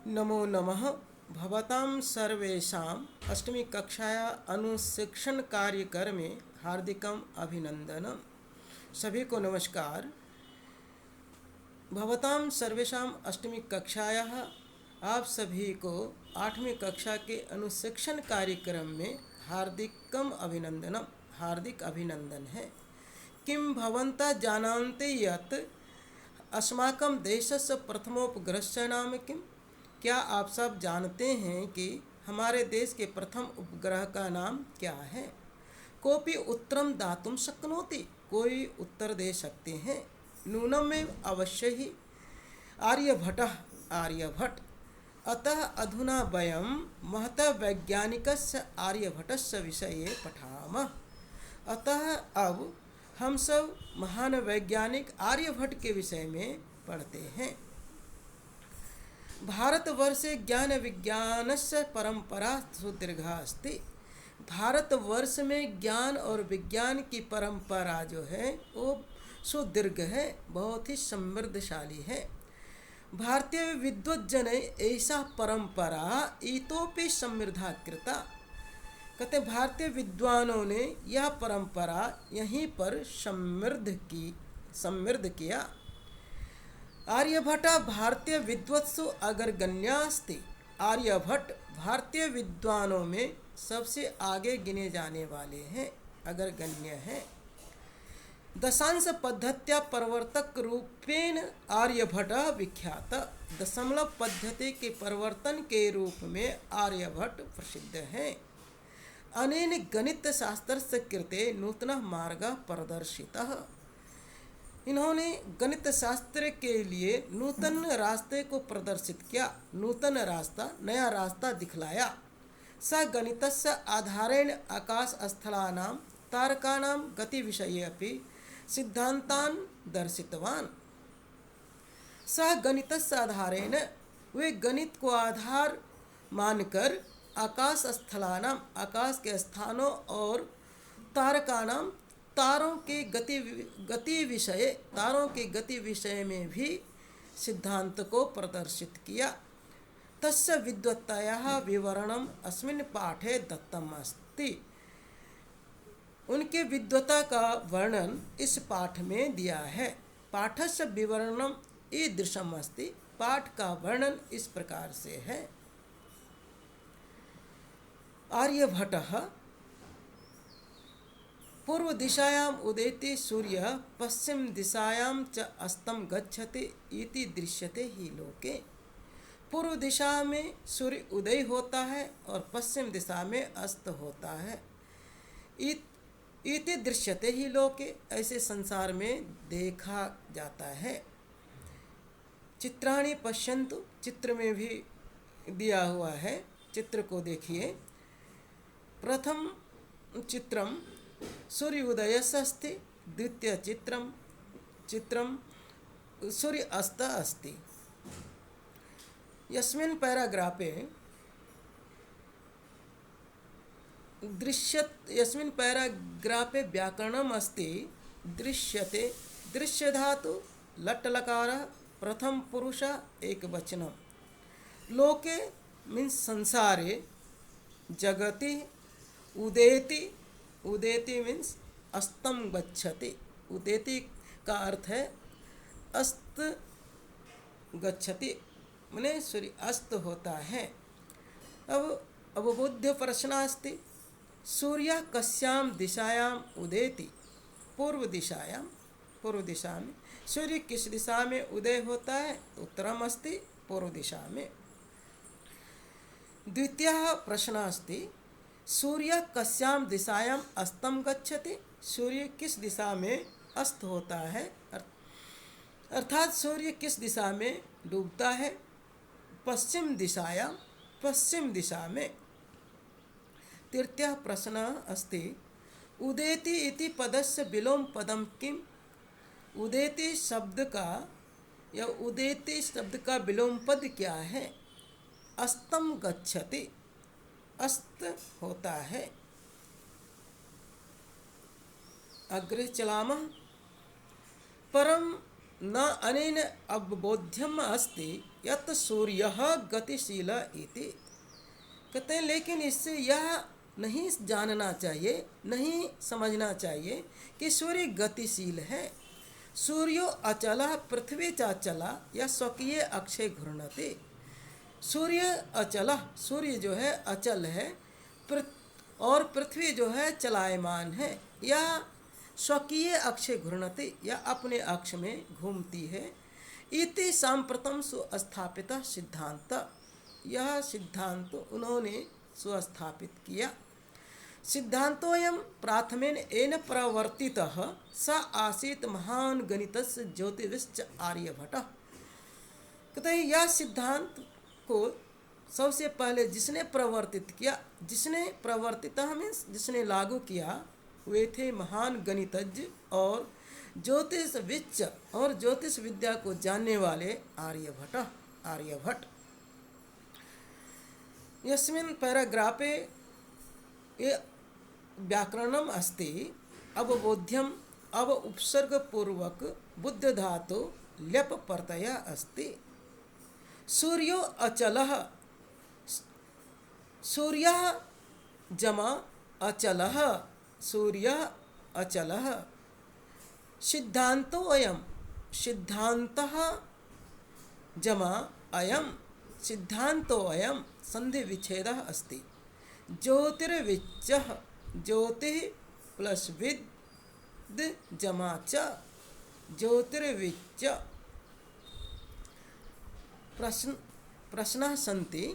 नमो नमः। भवतां सर्वेषाम् अष्टमी कक्षाया अनुशिक्षण कार्यक्रम में हार्दिकम अभिनंदनम। सभी को नमस्कार। भवतां सर्वेषाम् अष्टमी कक्षायाः आप सभी को 8वीं कक्षा के अनुशिक्षण कार्यक्रम में हार्दिक अभिनंदन है। किं भवन्तः जानन्ति यत् अस्माकं देशस्य प्रथमोपग्रहस्य नाम किम्? क्या आप सब जानते हैं कि हमारे देश के प्रथम उपग्रह का नाम क्या है? कोपि उत्तरं दातुं शक्नोति? कोई उत्तर दे सकते हैं? नूनमेव अवश्य ही आर्यभट्ट। अतः अधुना वयं महतः वैज्ञानिकस्य आर्यभट्टस्य विषये पठामः। अतः अब हम सब महान वैज्ञानिक आर्यभट्ट के विषय में पढ़ते हैं। भारतवर्षे ज्ञान विज्ञानस्य परंपरा सुदीर्घा अस्ति। भारतवर्ष में ज्ञान और विज्ञान की परंपरा जो है वो सुदीर्घ है, बहुत ही समृद्धशाली है। भारतीय विद्वज्जन ऐसा परंपरा इतोपि समृद्धा कृता। कहते भारतीय विद्वानों ने यह परंपरा यहीं पर समृद्ध किया। आर्यभट्ट भारतीय विद्वत्सु अग्रगण्यास्ति। आर्यभट्ट भारतीय विद्वानों में सबसे आगे गिने जाने वाले हैं, अग्रगण्य हैं। दशांश पद्धत्या प्रवर्तक रूपेण आर्यभट्ट विख्यात। दशमलव पद्धति के प्रवर्तन के रूप में आर्यभट्ट प्रसिद्ध हैं। अनेन गणित शास्त्रस्य कृते नूतनः मार्गः प्रदर्शितः। इन्होंने गणित शास्त्र के लिए नूतन रास्ते को प्रदर्शित किया, नूतन रास्ता, नया रास्ता दिखलाया। स गणितस्य आधारेण आकाशस्थलानां तारकानां गतिविषये अपि सिद्धान्तान् दर्शितवान्। स गणितस्य आधारेण, वे गणित को आधार मानकर आकाशस्थलानां, आकाश के स्थानों, और तारकानां, तारों के गति विषय में भी सिद्धांत को प्रदर्शित किया। तस्य विद्वत्तायाः विवरणम् अस्मिन् पाठे दत्तम् अस्ति। उनके विद्वता का वर्णन इस पाठ में दिया है। पाठस्य विवरणम् ईदृशम् अस्ति। पाठ का वर्णन इस प्रकार से है। आर्यभट्टः पूर्व दिशायाम् उदेति सूर्य पश्चिम दिशायां च अस्तं गच्छति इति दृश्यते ही लोके। पूर्व दिशा में सूर्य उदय होता है और पश्चिम दिशा में अस्त होता है। इति दृश्यते ही लोके, ऐसे संसार में देखा जाता है। चित्राणि पश्यन्तु, चित्र में भी दिया हुआ है, चित्र को देखिए। प्रथम चित्रम सूर्य उदयस्य अस्ति। द्वितीय चित्रम सूर्य अस्त अस्ति। यस्मिन् पैराग्राफे व्याकरणम् अस्ति। दृश्यते, दृश्य धातु लट् लकारः, प्रथम पुरुष एकवचनम्। लोके मीन्स संसारे। जगति, उदेति मीन्स अस्तम गच्छति। उदेति का अर्थ है अस्त गच्छति, माने सूर्य अस्त होता है। अब अवबुद्ध प्रश्न अस्ति। सूर्य कस्यां दिशायां उदेति? पूर्व दिशा में। सूर्य किस दिशा में उदय होता है? उत्तरम अस्ति, पूर्व दिशा में। द्वितीयः प्रश्न अस्ति। सूर्य कस्यां दिशायां अस्तं गच्छति? सूर्य किस दिशा में अस्त होता है, अर्थात सूर्य किस दिशा में डूबता है? पश्चिम दिशा में। तृतीयः प्रश्न अस्ति। उदेति इति पदस्य विलोम पदम किम? उदेति शब्द का विलोम पद क्या है? अस्तं गच्छति, अस्त होता है। अग्रे चलामः। परम न अनेन अवबोध्यम् अस्ति यत सूर्यः गतिशीलः इति। कहते हैं लेकिन इससे यह नहीं जानना चाहिए, नहीं समझना चाहिए कि सूर्य गतिशील है। सूर्यो अचलः पृथ्वी च अचला या स्वकीय अक्षय घूर्णते। सूर्य अचल, सूर्य जो है अचल है, और पृथ्वी जो है चलायमान है, या स्वकीय अक्षे घूर्णति, या अपने अक्ष में घूमती है। इति सांप्रतम सुस्थापित सिद्धांत, यह सिद्धांत उन्होंने सुस्थापित किया। सिद्धांतोऽयं प्राथमेन येन प्रवर्तितः स आसीत् महान् गणितस्य ज्योतिषश्च आर्यभट्टः। कहते हैं यह सिद्धांत को सबसे पहले जिसने प्रवर्तित किया, जिसने प्रवर्तित मीन्स जिसने लागू किया, वे थे महान गणितज्ञ और ज्योतिषविद और ज्योतिष विद्या को जानने वाले आर्यभट्ट। यस्मिन् पैराग्राफे ये व्याकरणम अस्ति अवबोध्यम अव उपसर्ग पूर्वक बुद्ध धातु ल्यप प्रत्यय अस्ति। सूर्यो अचलः, सूर्यः जमा अचलः, सूर्यः अचलः। सिद्धांतो अयम, सिद्धांतः जमा अयम, सिद्धांतो अयम संधि विच्छेदः अस्ति। ज्योतिर्विच्चः, ज्योतिः प्लस विद् जमा च, ज्योतिर्विच्च। प्रश्नाः सन्ति।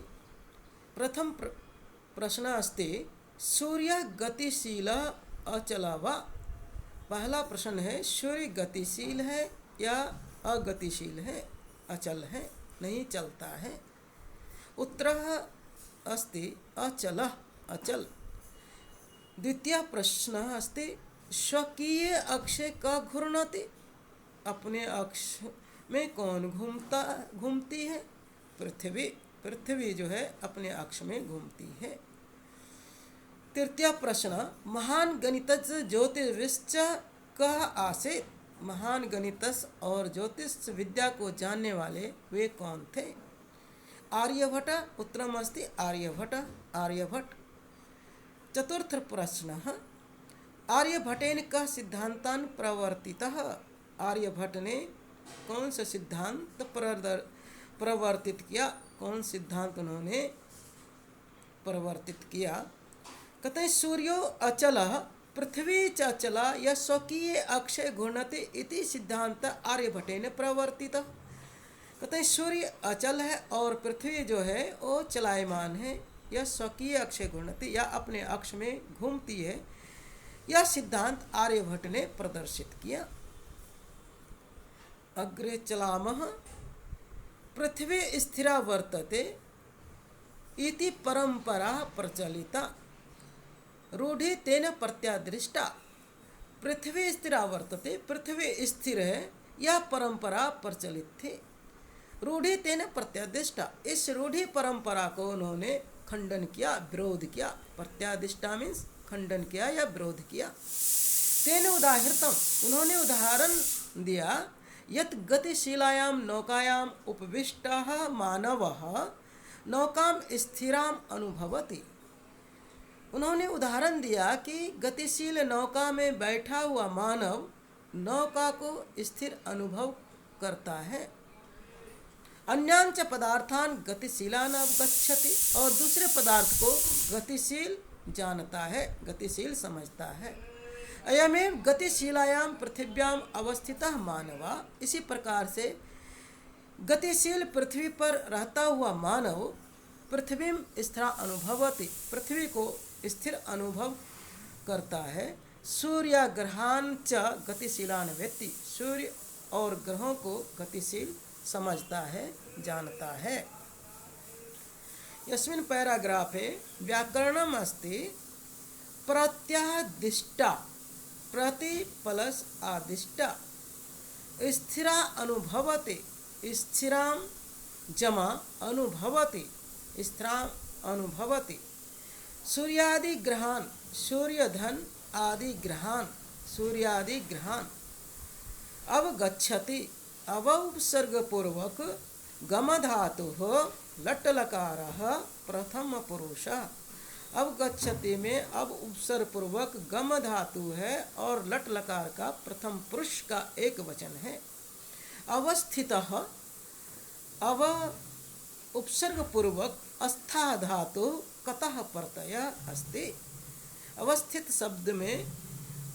प्रथम प्रश्न अस्ति सूर्य गतिशीलः अचलः वा। पहला प्रश्न है सूर्य गतिशील है या अगतिशील है, अचल है, नहीं चलता है। उत्तरः अस्ति अचलः, अचल। द्वितीय प्रश्न अस्ति स्वकीय अक्षे का घूर्णति, अपने अक्ष में कौन घूमती है? पृथ्वी, पृथ्वी जो है अपने अक्ष में घूमती है। तृतीय प्रश्न महान गणितज्ञ ज्योतिषविद कः आसीत्, महान गणितज्ञ और ज्योतिष विद्या को जानने वाले वे कौन थे? आर्यभट्ट। उत्तरम अस्ति आर्यभट्ट, आर्यभट्ट। चतुर्थ प्रश्न आर्यभट्टेन कः सिद्धांतान् प्रवर्तितः, आर्यभट्ट ने कौन सा सिद्धांत प्रवर्तित किया, कौन सिद्धांत उन्होंने प्रवर्तित किया? कहते हैं सूर्यो अचलः पृथ्वी च अचला या स्वकीय अक्षय घूर्णति इति सिद्धांत आर्यभट्टेन प्रवर्तितः। कहते हैं सूर्य अचल है और पृथ्वी जो है वो चलायमान है, या स्वकीय अक्षय घूर्णति, या अपने अक्ष में घूमती है। यह सिद्धांत आर्यभट्ट ने प्रदर्शित किया। अग्रे चलामः। पृथ्वी स्थिरा वर्तते इति परंपरा प्रचलिता, रूढ़ि तेन प्रत्यादृष्टा। पृथ्वी स्थिरा वर्तते, पृथ्वी स्थिर है, यह परंपरा प्रचलित थी। रूढ़ि तेन प्रत्यादिष्टा, इस रूढ़ि परंपरा को उन्होंने खंडन किया, विरोध किया। प्रत्यादिष्टा मीन्स खंडन किया या विरोध किया। तेन उदाहृतम, उन्होंने उदाहरण दिया। यत गतिशीलायाम नौकायाम उपविष्टः मानवः नौकाम स्थिराम अनुभवति। उन्होंने उदाहरण दिया कि गतिशील नौका में बैठा हुआ मानव नौका को स्थिर अनुभव करता है। अन्यांच पदार्थान गतिशीलान अवगच्छति, और दूसरे पदार्थ को गतिशील जानता है, गतिशील समझता है। अयमेव गतिशीलायाम पृथिव्याम अवस्थितः मानवा, इसी प्रकार से गतिशील पृथ्वी पर रहता हुआ मानव पृथ्वी स्थिरा अनुभवति, पृथ्वी को स्थिर अनुभव करता है। सूर्य ग्रहान च गतिशीलान वेत्ति, सूर्य और ग्रहों को गतिशील समझता है, जानता है। यस्मिन् पैराग्राफे व्याकरणम अस्ति प्रत्यादिष्टा, प्रति प्लस आदिष्टा। स्थिरा अनुभवति, स्थिराम जमा अनुभवति, स्थिराम अनुभवति। सूर्यादि ग्रहान, सूर्यधन आदि ग्रहान, सूर्यादि ग्रहान। अवगच्छति, अवसर्ग पूर्वक गम धातुः लट् लकारः प्रथम पुरुषः। अब गच्छति में अब उपसर्ग पूर्वक गम धातु है और लट लकार का प्रथम पुरुष का एक वचन है। अवस्थितः अब उपसर्ग पूर्वक अस्था धातु कतः प्रत्यय अस्ति। अवस्थित शब्द में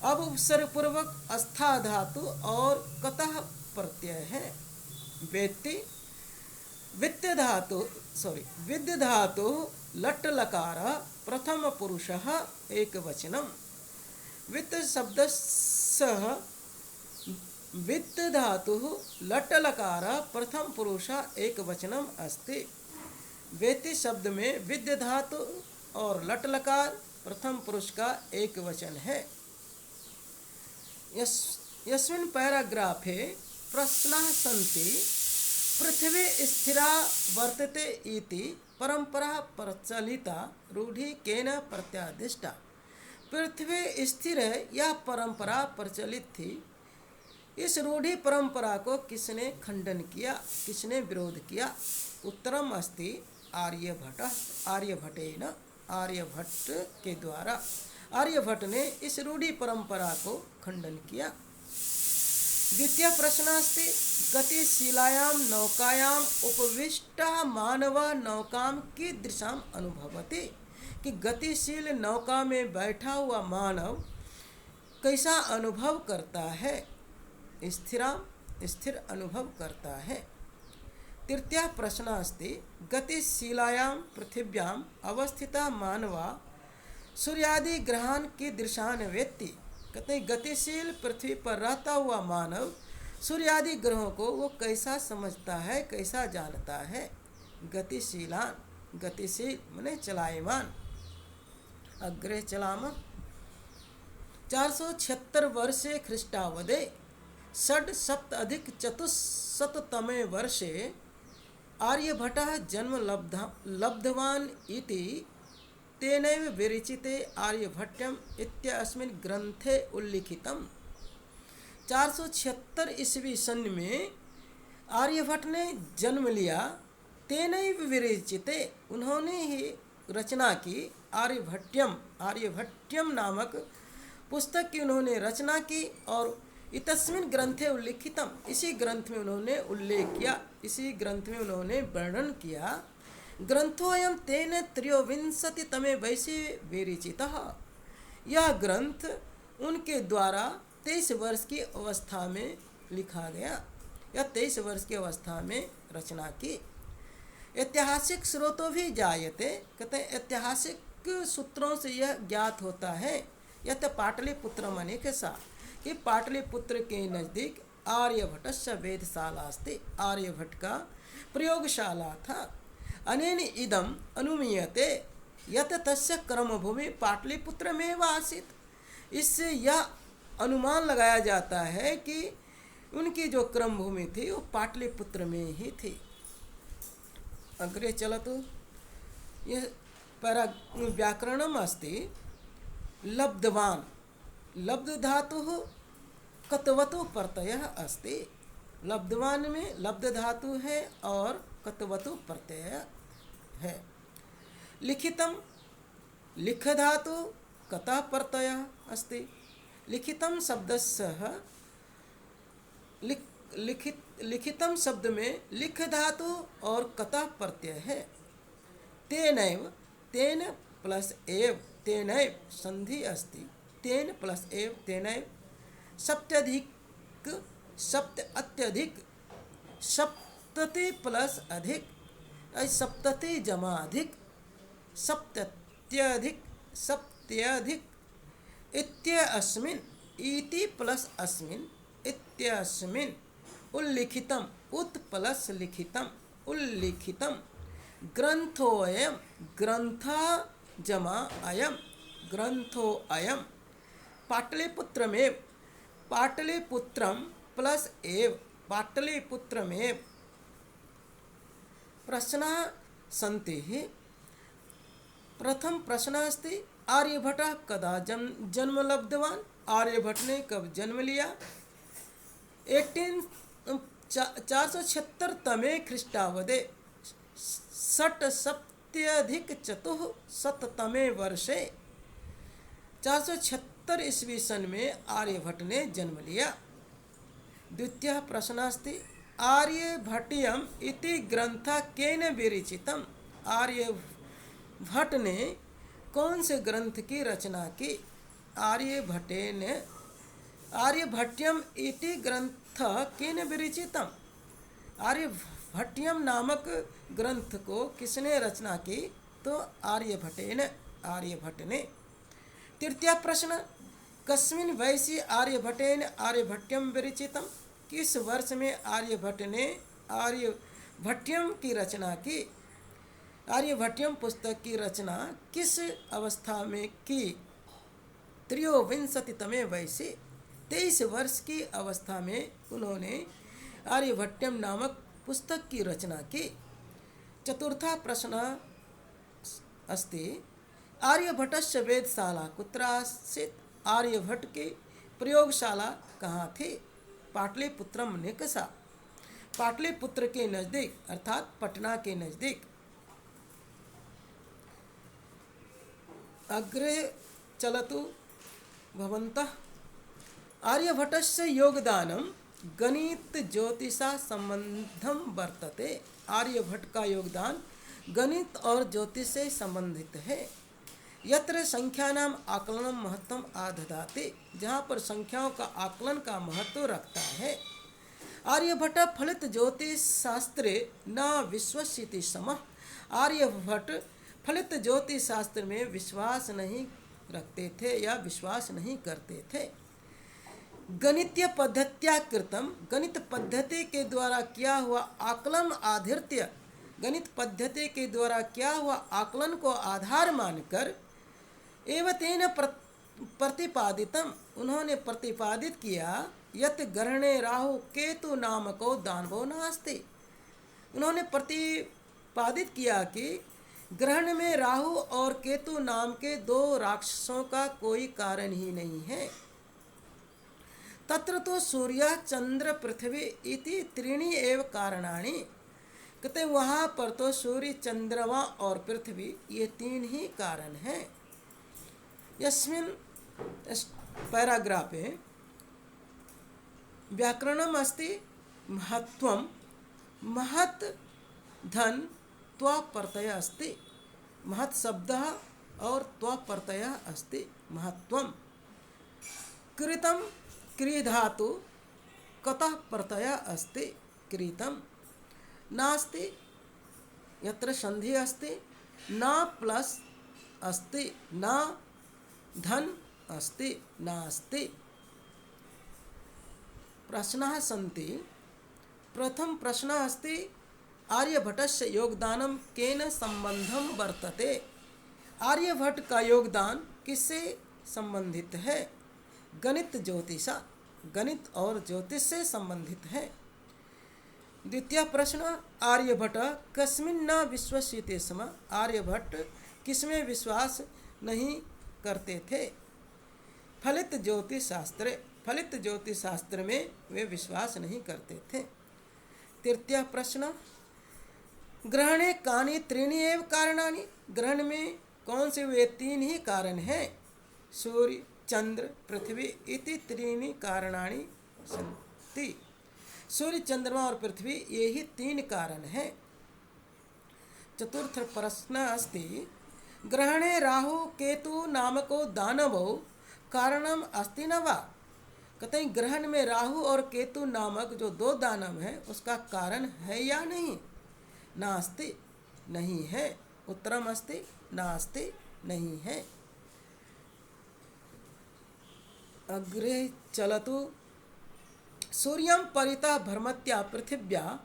अब उपसर्ग पूर्वक अस्था धातु और कतः प्रत्यय है। वेत्ति विद्य धातु लट् लकार प्रथम पुरुषः एक वचनम। वित्त शब्दस्य वित्त धातु लट् लकार प्रथम पुरुषः एक वचनम अस्ति। वेति शब्द में विद्य धातु और लट् लकार प्रथम पुरुष का एक वचन है। यस्मिन् पैराग्राफे प्रश्नाः सन्ति। पृथ्वी स्थिरा वर्तते इति परंपरा प्रचलिता रूढ़ि केन प्रत्यादिष्टा। पृथ्वी स्थिर है यह परंपरा प्रचलित थी। इस रूढ़ि परंपरा को किसने खंडन किया, किसने विरोध किया। उत्तरम अस्ति आर्यभट्टेन, आर्यभट्ट के द्वारा। आर्यभट्ट ने इस रूढ़ि परंपरा को खंडन किया। द्वितीय प्रश्न अस्ति गतिशीलायां नौकायां उपविष्टः मानवः नौकां कीदृशां अनुभवति। कि गतिशील नौका में बैठा हुआ मानव कैसा अनुभव करता है। स्थिर अनुभव करता है। तृतीय प्रश्न अस्ति गतिशीलायां पृथिव्याम् अवस्थितः मानवः सूर्यादि ग्रहान् कीदृशान् वेत्ति। कहते हैं गतिशील पृथ्वी पर रहता हुआ मानव सूर्यादि ग्रहों को वो कैसा समझता है, कैसा जानता है। गतिशीलान, गतिशील माने चलायमान, अग्रे चलाम। 476 वर्षे ख्रीष्टावदे षड् सप्त अधिक चतुस्शततमे वर्षे आर्यभट्टः जन्म लब्धवान् इति तेनैव विरचिते आर्यभट्टम् इत्यस्मिन् ग्रंथे उल्लिखितम्। 476 ईस्वी सन में आर्यभट्ट ने जन्म लिया। तेनैव विरचिते, उन्होंने ही रचना की। आर्यभट्टम नामक पुस्तक की उन्होंने रचना की और इतस्मिन् ग्रंथे उल्लिखितम, इसी ग्रंथ में उन्होंने उल्लेख किया, इसी ग्रंथ में उन्होंने वर्णन किया। ग्रंथोऽयं तेन त्रयोविंशतितमे वयसि विरचितः। यह ग्रंथ उनके द्वारा 23 वर्ष की अवस्था में लिखा गया। यह 23 वर्ष की अवस्था में रचना की। ऐतिहासिक स्रोतों भी जायते, कहते हैं ऐतिहासिक सूत्रों से यह ज्ञात होता है। यह तो पाटलिपुत्र मने के साथ कि पाटलिपुत्र के नज़दीक आर्यभट्टस्य वेधशाला अस्ति। आर्यभट्ट का प्रयोगशाला था। अनेन इदम अनुमीयते यत तस्य कर्मभूमि पाटलिपुत्र में आसीत्। इससे यह अनुमान लगाया जाता है कि उनकी जो कर्मभूमि थी वो पाटलिपुत्र में ही थी। अग्रे चलतु यह व्याकरणम अस्ति लब्धवान। लब्ध धातु कतवतु प्रत्यय अस्ति। लब्धवान में लब्ध धातु है और कतवतु प्रत्यय है। लिखितम, लिख धातु कतः प्रत्यय अस्ति। लिखितम शब्दस्य लिखितम शब्द में लिख धातु और कतः प्रत्यय है। तेनैव, तेन प्लस एव, तेनैव संधि अस्ति। तेन प्लस एव तेनैव। सप्त्यधिक, सप्त अत्यधिक, सप्तति प्लस अधिक, सप्तति जमा अधिक, सप्तत्यधिक, सप्त्यधिक। इत्यस्मिन्, इति प्लस अस्मिन्, इत्यस्मिन्। उल्लिखितम, उत प्लस लिखितम, उल्लिखितम। ग्रंथोऽयं, ग्रंथ जमा अयम, ग्रंथोऽयं। पाटलिपुत्रमेव, पाटलिपुत्रम प्लस एव, पाटलिपुत्रमेव। प्रश्नाः सन्ति। प्रथम प्रश्न अस्ति आर्यभट्टः कदा जन्म लब्धवान्। आर्यभट्ट ने कब जन्म लिया। 476 ख्रीष्टावदे 670 वर्षे 476 ईस्वी सन में आर्यभट्ट ने जन्म लिया। द्वितीय प्रश्न अस्ति आर्यभट्टियम इति ग्रंथ केन विरचितम। आर्यभट्ट ने कौन से ग्रंथ की रचना की। आर्यभट्टियम इति ग्रंथ केन विरचितम। आर्यभट्टियम नामक ग्रंथ को किसने रचना की, तो आर्यभट्ट ने। तृतीय प्रश्न कस्मिन वयसि आर्यभट्टेन आर्यभट्टियम विरचितम। किस वर्ष में आर्यभट्ट ने आर्यभट्टियम की रचना की। आर्यभट्टियम पुस्तक की रचना किस अवस्था में की। त्रयोविंशतितमे वयसि 23 वर्ष की अवस्था में उन्होंने आर्यभट्टियम नामक पुस्तक की रचना की। चतुर्थ प्रश्न अस्ति आर्यभट्टस्य वेधशाला कुत्र आसीत्। आर्यभट्ट की प्रयोगशाला कहाँ थी। पाटलिपुत्रम निकषा, पाटलिपुत्र के नज़दीक अर्थात पटना के नज़दीक। अग्रे चलतु भवन्तः। आर्यभट्टस्य योगदानं गणित ज्योतिषा संबंधम वर्तते। आर्यभट्ट का योगदान गणित और ज्योतिष से संबंधित है। यत्र संख्यानाम आकलनम महत्वम आदधाते, जहाँ पर संख्याओं का आकलन का महत्व रखता है। आर्यभट्ट फलित ज्योतिष शास्त्रे न विश्वसिति समः। आर्यभट्ट फलित ज्योतिष शास्त्र में विश्वास नहीं रखते थे या विश्वास नहीं करते थे। गणितीय पद्धत्या कृतम, गणित पद्धति के द्वारा किया हुआ आकलन आधृत्य, गणित पद्धति के द्वारा किया हुआ आकलन को आधार मानकर एवं तेन प्रतिपादितम, उन्होंने प्रतिपादित किया यत ग्रहणे राहु केतु नामको दानवो नास्ति। उन्होंने प्रतिपादित किया कि ग्रहण में राहु और केतु नाम के 2 राक्षसों का कोई कारण ही नहीं है। तत्र तो सूर्य चंद्र पृथ्वी इति त्रीणि एव कारणानि। कहते वहाँ पर तो सूर्य चंद्रमा और पृथ्वी ये 3 ही कारण हैं। यस्मिन् पैराग्राफे व्याकरणम अस्ति महत्वम महत् धन त्वा प्रत्यय अस्ति। महत् शब्द और त्वा प्रत्यय अस्ति। महत्वम कृतम क्री धातु कतः प्रत्यय अस्ति कृतम। नास्ति यत्र संधि अस्ति न प्लस अस्ति न धन अस्ति नास्ति। प्रश्नाः सन्ति। प्रथम प्रश्न अस्ति आर्यभट्टस्य योगदानं केन संबंधम वर्तते। आर्यभट्ट का योगदान किससे संबंधित है। गणित ज्योतिषा, गणित और ज्योतिष से संबंधित है। द्वितीय प्रश्न आर्यभट्ट कस्मिन् न विश्वसिते स्म। आर्यभट्ट किसमें विश्वास नहीं करते थे। फलित ज्योतिष शास्त्र, फलित ज्योतिष शास्त्र में वे विश्वास नहीं करते थे। तृतीय प्रश्न ग्रहणे कानि त्रीणि एव कारणानि। ग्रहण में कौन से वे 3 ही कारण हैं। सूर्य चंद्र पृथ्वी इति त्रीणि कारणानि सन्ति। सूर्य चंद्रमा और पृथ्वी ये ही 3 कारण हैं। चतुर्थ प्रश्न अस्ति ग्रहणे राहु केतु नामको दानवो कारणम अस्ति न वा। कहते हैं ग्रहण में राहु और केतु नामक जो 2 दानव हैं उसका कारण है या नहीं। नास्ति नहीं है। उत्तरम अस्ति नास्ति नहीं है। अग्रे चलतु। सूर्यं परितः भ्रमत्या पृथिव्या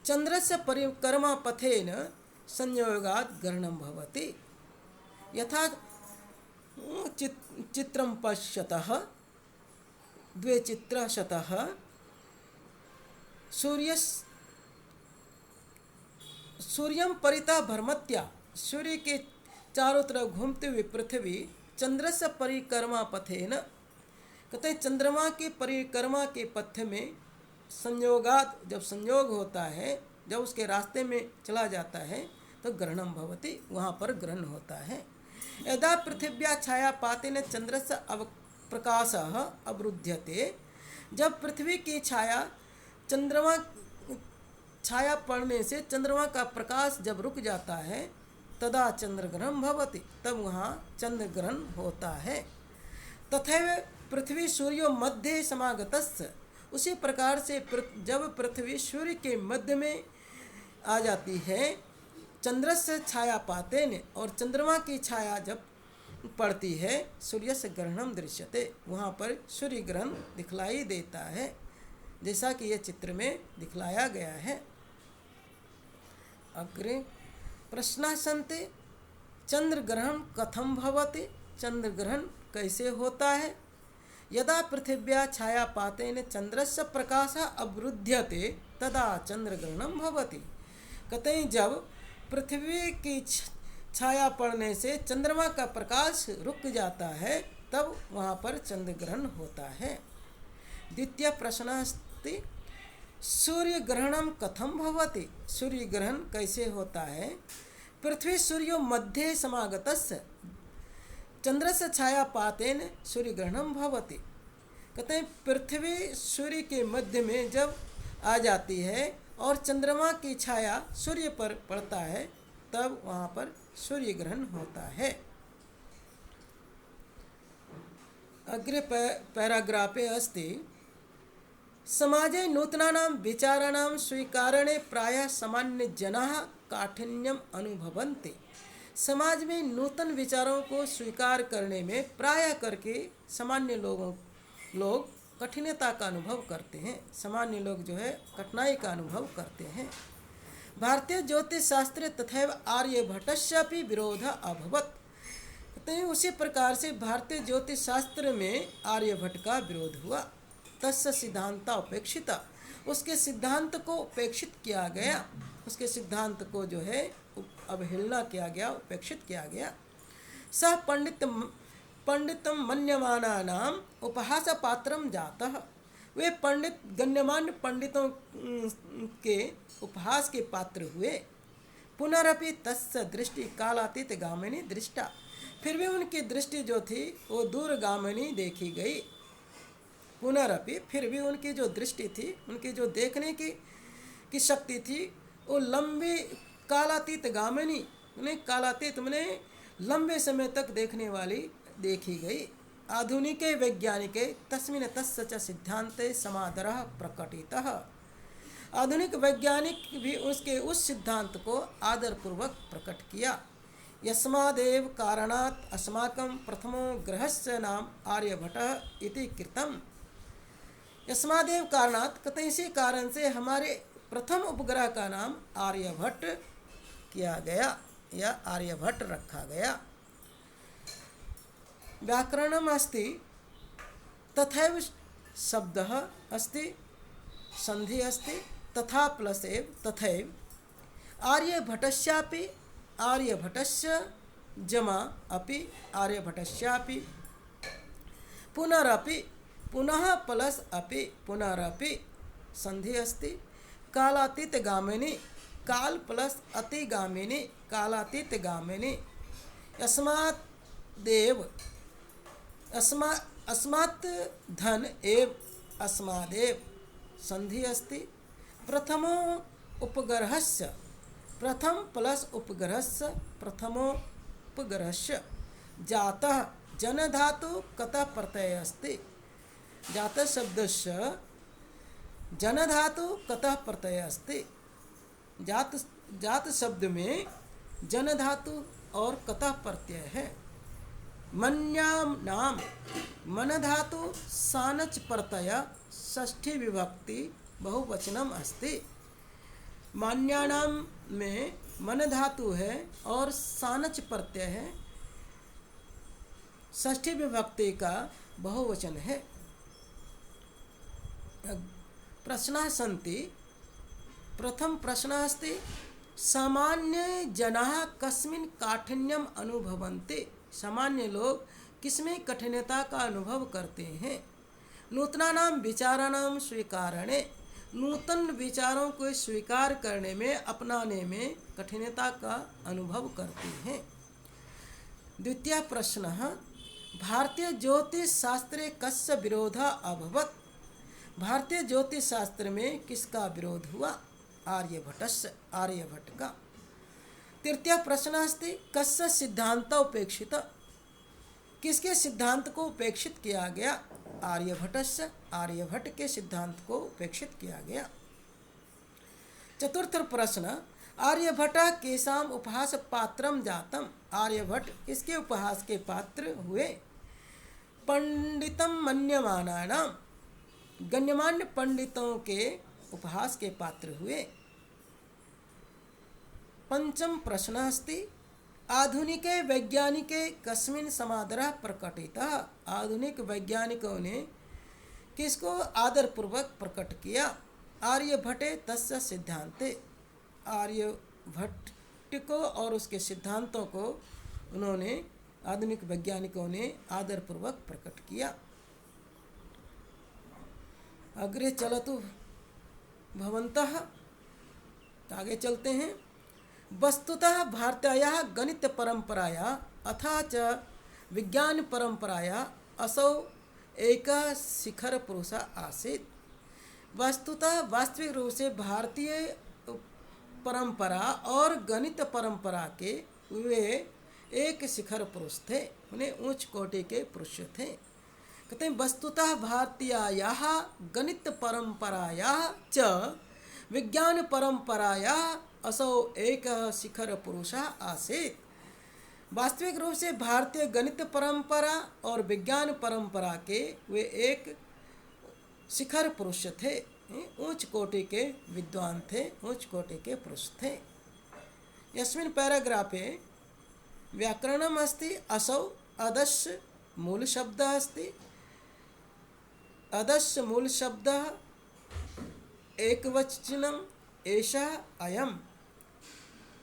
चंद्रस्य परिक्रमा पथेन संयोगात् ग्रहणं भवति। यथा चित्रं पश्यतः द्वे चित्रशतः सूर्यं परितः भ्रमत्या, सूर्य के चारों तरफ घूमते हुए पृथ्वी चंद्रस्य परिक्रमा पथेन, कहते हैं चंद्रमा के परिक्रमा के पथ में संयोगात, जब संयोग होता है, जब उसके रास्ते में चला जाता है तो ग्रहणम भवति, वहाँ पर ग्रहण होता है। यदा पृथिव्या छायापातेन चंद्रस्य प्रकाशः अवरुध्यते, जब पृथ्वी की छाया चंद्रमा छाया पड़ने से चंद्रमा का प्रकाश जब रुक जाता है, तदा चंद्रग्रहण भवति, तब वहाँ चंद्रग्रहण होता है। तथैव पृथ्वी सूर्यो मध्य समागतस्य, उसी प्रकार से जब पृथ्वी सूर्य के मध्य में आ जाती है, चंद्रस्य छायापातेन, और चंद्रमा की छाया जब पड़ती है, सूर्य से ग्रहणम दृश्यते, वहाँ पर सूर्य ग्रहण दिखलाई देता है, जैसा कि यह चित्र में दिखलाया गया है। अग्रे प्रश्नाः सन्ति, चंद्रग्रहण कथम भवति, चंद्रग्रहण कैसे होता है। यदा पृथिव्या छायापातेन चंद्रस्य प्रकाशः अवरुध्यते तदा चंद्रग्रहणं भवति। कहते हैं जब पृथ्वी की छाया पड़ने से चंद्रमा का प्रकाश रुक जाता है, तब वहाँ पर चंद्रग्रहण होता है। द्वितीय प्रश्न अस्ति, सूर्य ग्रहणम कथम भवति, सूर्य ग्रहण कैसे होता है। पृथ्वी सूर्यो मध्ये समागतस्य चंद्रस्य छायापातेन सूर्य ग्रहणम भवति। कहते हैं पृथ्वी सूर्य के मध्य में जब आ जाती है और चंद्रमा की छाया सूर्य पर पड़ता है, तब वहाँ पर सूर्य ग्रहण होता है। अग्रे पैराग्राफे अस्ति, समाजे नूतनानां विचाराणां स्वीकारणे प्रायः सामान्य जनाः काठिन्यम अनुभवन्ति। समाज में नूतन विचारों को स्वीकार करने में प्रायः करके सामान्य लोग कठिनता का अनुभव करते हैं। सामान्य लोग जो है कठिनाई का अनुभव करते हैं। भारतीय ज्योतिष शास्त्रे तथैव आर्यभट्टस्यापि विरोध अभवत्। तो उसी प्रकार से भारतीय ज्योतिष शास्त्र में आर्यभट्ट का विरोध हुआ। तस्य सिद्धांता उपेक्षिता, उसके सिद्धांत को उपेक्षित किया गया, उसके सिद्धांत को जो है अवहेलना किया गया, उपेक्षित किया गया। सह पंडितम मन्यमानानाम उपहास पात्रम जातः, वे पंडित गण्यमान्य पंडितों के उपहास के पात्र हुए। पुनरपि तस्य दृष्टि कालातीत गामिनी दृष्टा, फिर भी उनकी दृष्टि जो थी वो दूरगामिनी देखी गई। पुनरपि, फिर भी उनकी जो दृष्टि थी, उनकी जो देखने की शक्ति थी, वो लंबी कालातीत गामिनी, उन्हें कालातीत मने लंबे समय तक देखने वाली देखी गई। आधुनिके वैज्ञानिके तस्मिन् तस्य च सिद्धान्ते समादरः प्रकटितः, आधुनिक वैज्ञानिक भी उसके उस सिद्धांत को आदरपूर्वक प्रकट किया। यस्मादेव कारणात् अस्माकं प्रथमो ग्रहस्य नाम आर्यभट्टः इति कृतम्। यस्मादेव कारणात्, कहते इसी कारण से हमारे प्रथम उपग्रह का नाम आर्यभट्ट किया गया या आर्यभट्ट रखा गया। व्याकरणम अस्ति, तथैव शब्दः अस्ति, संधि अस्ति, तथा प्लस एव तथैव। आर्यभट्टस्यापि, आर्यभट्टस्य जमा अपि, आर्यभट्टस्यापि। पुनरपि, पुनः प्लस अपि, पुनरपि संधि अस्ति। कालातीत गामिनी, काल प्लस अतिगामिनी, कालातीत गामिनी। अस्मात् देव, अस्मात् धन एव अस्मादेव संधि अस्ति। प्रथमो उपग्रहस्य, प्रथम प्लस उपग्रहस्य, प्रथमोपग्रहस्य। जातः जनधातु कतः प्रत्यय अस्ति, जात शब्दस्य जनधातु कतः प्रत्यय अस्ति। जात शब्द में जनधातु और कतः प्रत्यय है। मन्याम नाम, मन धातु सानच प्रत्यय षष्ठी विभक्ति बहुवचनम अस्ति। मान्यानाम में मन धातु है और सानच प्रत्यय है, षष्ठी विभक्ति का बहुवचन है। प्रश्नाः सन्ति, प्रथम प्रश्नः अस्ति, सामान्य जनाः कस्मिन् काठिन्यम अनुभवन्ति, सामान्य लोग किसमें कठिनता का अनुभव करते हैं। नूतनानां विचाराणां स्वीकारणे, नूतन विचारों को स्वीकार करने में, अपनाने में कठिनता का अनुभव करती हैं। द्वितीय प्रश्न, भारतीय ज्योतिष शास्त्रे कस्य विरोधः अभवत्? भारतीय ज्योतिष शास्त्र में किसका विरोध हुआ? आर्यभट्टस्य, आर्यभट्ट का। तृतीय प्रश्न अस्ति कस्य सिद्धांत उपेक्षित? किसके सिद्धांत को उपेक्षित किया गया? आर्यभट्टस्य, आर्यभट्ट के सिद्धांत को उपेक्षित किया गया। चतुर्थ प्रश्न, आर्यभट्ट केषाम उपहास पात्रम जातम? आर्यभट्ट किसके उपहास के पात्र हुए? पंडितम मन्यमानानाम, गण्यमान्य पंडितों के उपहास के पात्र हुए। पंचम प्रश्न अस्ति आधुनिके वैज्ञानिके कस्मिन् समादरः प्रकटितः? आधुनिक वैज्ञानिकों ने किसको आदरपूर्वक प्रकट किया? आर्यभट्टे तस्य सिद्धांते, आर्यभट्ट को और उसके सिद्धांतों को उन्होंने, आधुनिक वैज्ञानिकों ने आदरपूर्वक प्रकट किया। अग्रे चलतु भवन्तः, आगे चलते हैं। वस्तुतः भारतीयाः गणित परंपरायाः अथा च विज्ञान परंपरायाः असौ एकः शिखर पुरुषः आसीत्। वस्तुतः वास्तविक रूप से भारतीय परंपरा और गणित परंपरा के वे एक शिखर पुरुष थे, उन्हें उच्च कोटि के पुरुष थे। कहते हैं वस्तुतः भारतीयाः गणित परंपरायाः च विज्ञान परंपरायाः असौ एक शिखर पुरुषः आसीत्। वास्तविक रूप से भारतीय गणित परंपरा और विज्ञान परंपरा के वे एक शिखर पुरुष थे, उच्च कोटि के विद्वान थे, उच्च कोटि के पुरुष थे। यस्मिन् पैराग्राफे व्याकरणम् अस्ति, असौ अदस्य मूल शब्दः अस्ति। अदस्य मूल शब्दः एकवचनम् एषः अयम्।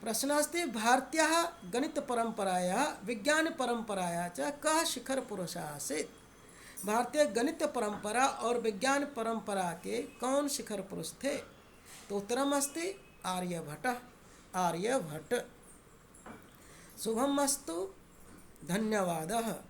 प्रश्नास्ति भारतीयाः गणित परंपरायाः विज्ञान परंपरायाः च कः शिखर पुरुषः आसीत्? भारतीय गणित परंपरा और विज्ञान परंपरा के कौन शिखर पुरुष थे? तो उत्तरम अस्ति आर्यभट्टः, आर्यभट्ट। शुभम अस्तु, धन्यवादः।